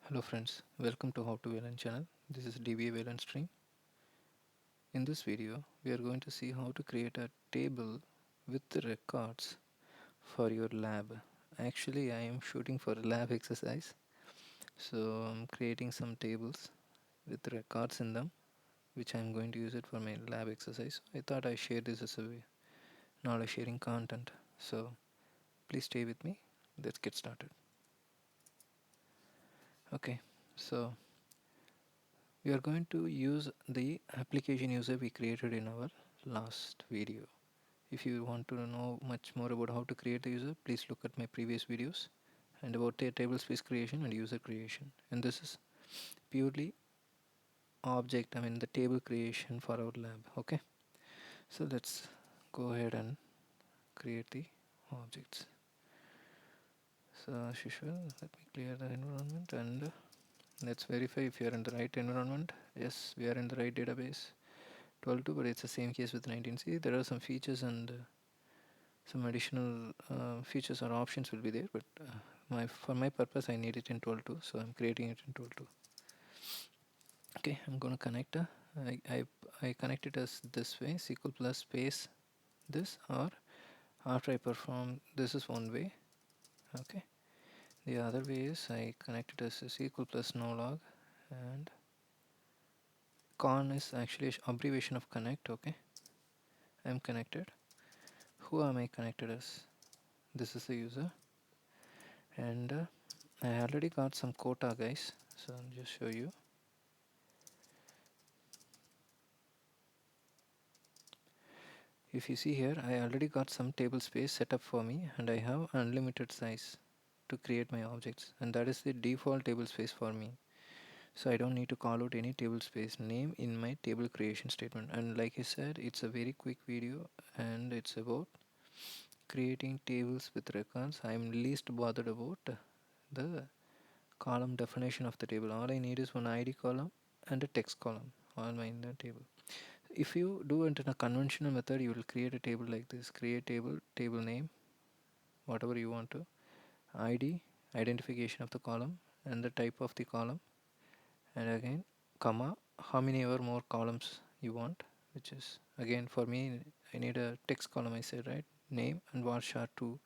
Hello friends, welcome to How to VLAN channel. This is DBA VLAN stream. In this video, we are going to see how to create a table with the records for your lab. Actually, I am shooting for a lab exercise, so I'm creating some tables with records in them, which I'm going to use it for my lab exercise. I thought I share this as a knowledge sharing content. So please stay with me. Let's get started. Okay, so we are going to use the application user we created in our last video. If you want to know much more about how to create the user, please look at my previous videos and about the table space creation and user creation. And this is purely the table creation for our lab. Okay, so let's go ahead and create the objects. So as usual, let me clear the environment and let's verify if you are in the right environment. Yes, we are in the right database. 12.2, but it's the same case with 19c. There are some features and some additional features or options will be there, but for my purpose I need it in 12.2, so I'm creating it in 12.2. Okay, I'm going to connect I connect it as this way, SQL plus space this, or after I perform this is one way. Okay, the other way is I connect it as a SQL plus no log, and con is actually an abbreviation of connect. Okay, I'm connected. Who am I connected as? This is the user, and I already got some quota, guys, so I'll just show you. If you see here, I already got some table space set up for me, and I have unlimited size to create my objects, and that is the default table space for me. So I don't need to call out any table space name in my table creation statement. And like I said, it's a very quick video and it's about creating tables with records. I'm least bothered about the column definition of the table. All I need is one ID column and a text column all in the table. If you do it in a conventional method, you will create a table like this: create table, table name, whatever you want to, ID, identification of the column, and the type of the column, and again comma, how many ever more columns you want, which is again for me I need a text column, I said, right? Name and varchar 2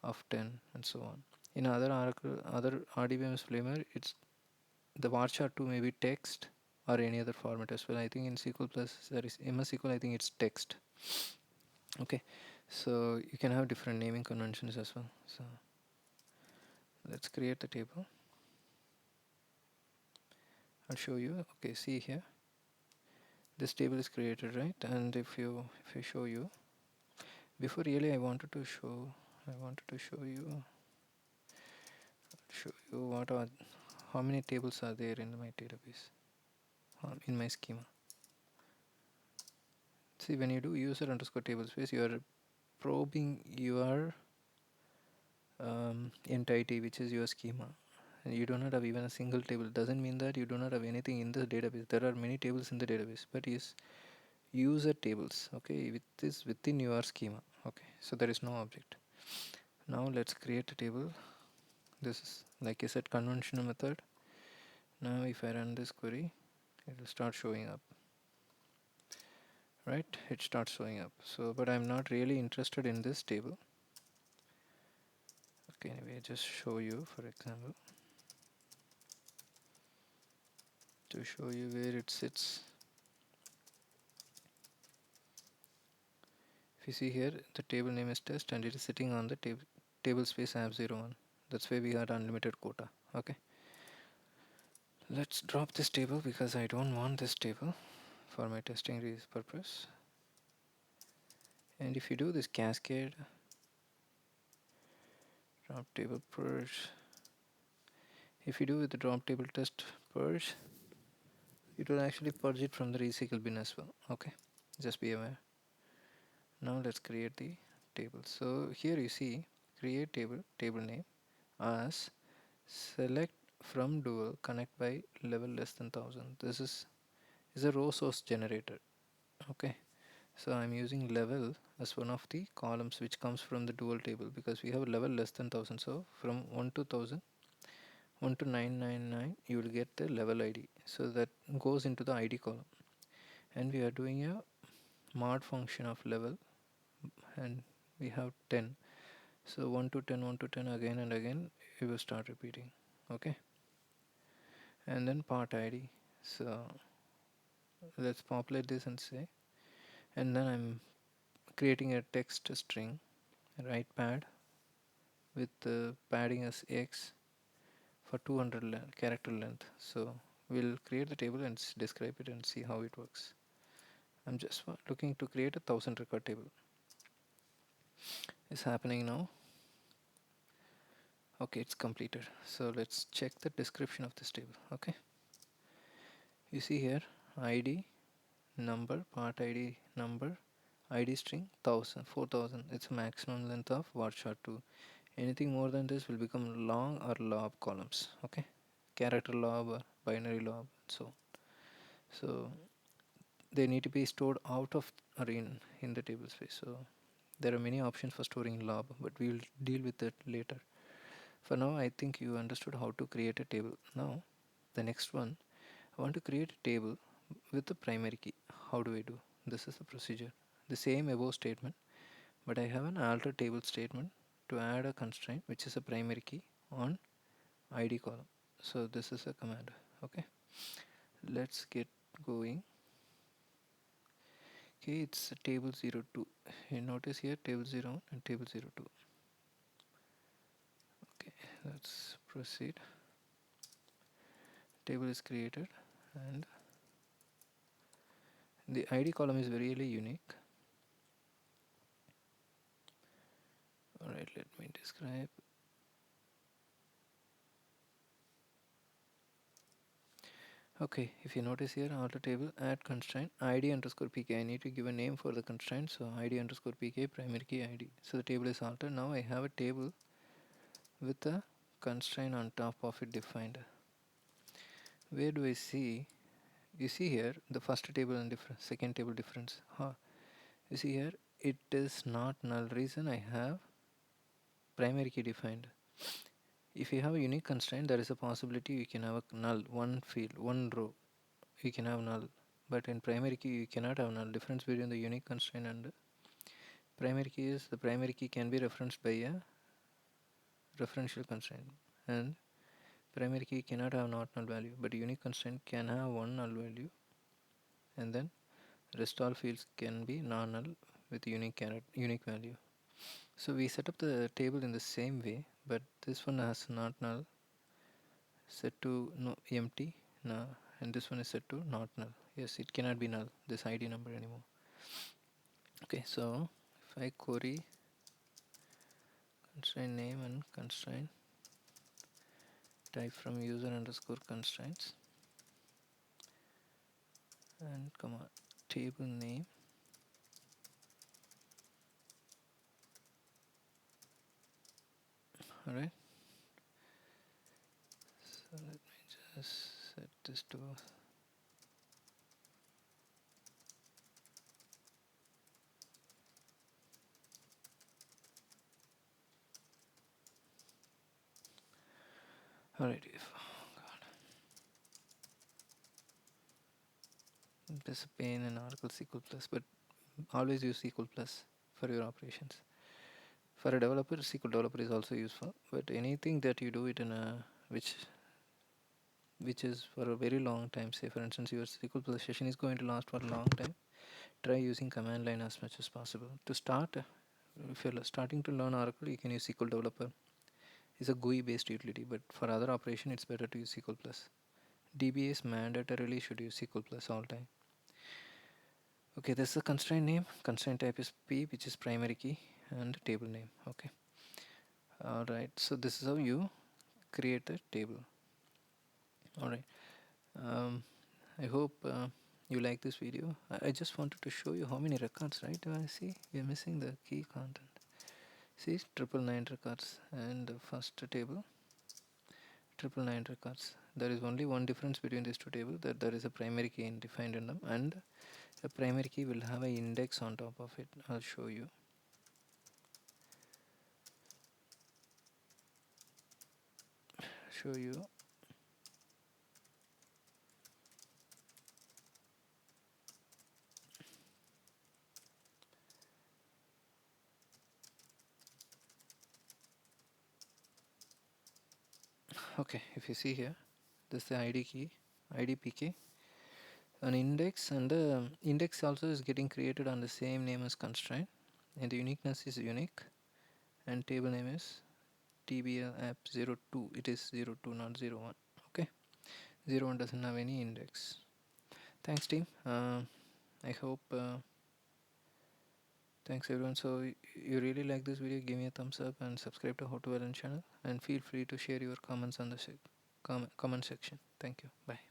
of 10 and so on. In other Oracle, other RDBMS framework, it's the varchar 2 may be text or any other format as well. I think in SQL plus there is MS SQL, I think it's text. Okay, so you can have different naming conventions as well. So let's create the table. I'll show you. Okay, see here, this table is created, right? And if I show you, before really I wanted to show you what are, how many tables are there in my database, in my schema. See, when you do user underscore table space, you are probing your entity, which is your schema, and you do not have even a single table. Doesn't mean that you do not have anything in the database. There are many tables in the database, but is user tables, okay, with this within your schema. Okay, so there is no object. Now let's create a table. This is, like I said, conventional method. Now if I run this query, it will start showing up, right? It starts showing up. So but I'm not really interested in this table. Okay, anyway, just show you, for example, to show you where it sits. If you see here, the table name is test and it is sitting on the table space app01. That's why we had unlimited quota. Okay, let's drop this table because I don't want this table for my testing purpose. And if you do this cascade drop table purge, if you do with the drop table test purge, it will actually purge it from the recycle bin as well. Okay, just be aware. Now let's create the table. So here you see, create table, table name as select from dual connect by level less than 1000. This is a row source generator. Okay, so I'm using level as one of the columns which comes from the dual table because we have a level less than 1000. So from 1 to 1000, 1 to 999 you will get the level ID, so that goes into the ID column. And we are doing a mod function of level, and we have 10, so 1 to 10, 1 to 10, again and again it will start repeating. Okay, and then part ID. So let's populate this and say, and then I'm creating a text string, right pad, with padding as x for 200 character length. So we'll create the table and describe it and see how it works. I'm just looking to create a 1000 record table. It's happening now. Okay, it's completed. So let's check the description of this table. Okay, you see here id number, part id number, id string 1000, 4000. It's a maximum length of varchar2. Anything more than this will become long or lob columns. Okay, character lob or binary lob, so they need to be stored out of or in the table space. So there are many options for storing lob, but we will deal with that later. For now, I think you understood how to create a table. Now the next one, I want to create a table with the primary key. How do I do? This is the procedure, the same above statement, but I have an alter table statement to add a constraint which is a primary key on id column. So this is a command. Okay, let's get going. Okay, it's table 02. You notice here table 01 and table 02. Okay, let's proceed. Table is created, and the id column is really unique. Alright, let me describe. Okay, if you notice here, alter table, add constraint, id underscore pk. I need to give a name for the constraint, so id underscore pk, primary key id. So the table is altered. Now I have a table with a constraint on top of it defined. Where do I see? You see here the first table and difference, second table difference. You see here it is not null. Reason, I have primary key defined. If you have a unique constraint, there is a possibility you can have a null, one field, one row, you can have null. But in primary key you cannot have null. Difference between the unique constraint and primary key is the primary key can be referenced by a referential constraint, and primary key cannot have not null value, but unique constraint can have one null value, and then rest all fields can be non-null with unique value. So we set up the table in the same way, but this one has not null set to no empty, no, and this one is set to not null. Yes, it cannot be null, this id number anymore. Okay, so if I query constraint name and constraint type from user underscore constraints and comma table name, alright, so let me just set this to alright. If there's a pain in Oracle SQL Plus, but always use SQL Plus for your operations. For a developer, SQL developer is also useful, but anything that you do it in a which is for a very long time, say for instance your SQL Plus session is going to last for a long time, try using command line as much as possible. To start, if you're starting to learn Oracle, you can use SQL Developer. It's a GUI based utility, but for other operation it's better to use SQL Plus. DBAs mandatorily should use SQL Plus all time. Okay, this is the constraint name. Constraint type is P, which is primary key, and table name. Okay. Alright, so this is how you create a table. Alright. I hope you like this video. I just wanted to show you how many records, right? I see we're missing the key content. See, 999 records, and the first table 999 records. There is only one difference between these two tables, that there is a primary key defined in them, and a primary key will have an index on top of it. I'll show you. show you. Okay, if you see here, this is the ID key, IDPK, an index, and the index also is getting created on the same name as constraint, and the uniqueness is unique, and table name is tbl app 02. It is 02, not 01. Okay, 01 doesn't have any index. Thanks, team. I hope. Thanks everyone. So you really like this video, give me a thumbs up and subscribe to How to Learn channel, and feel free to share your comments on the comment section. Thank you. Bye.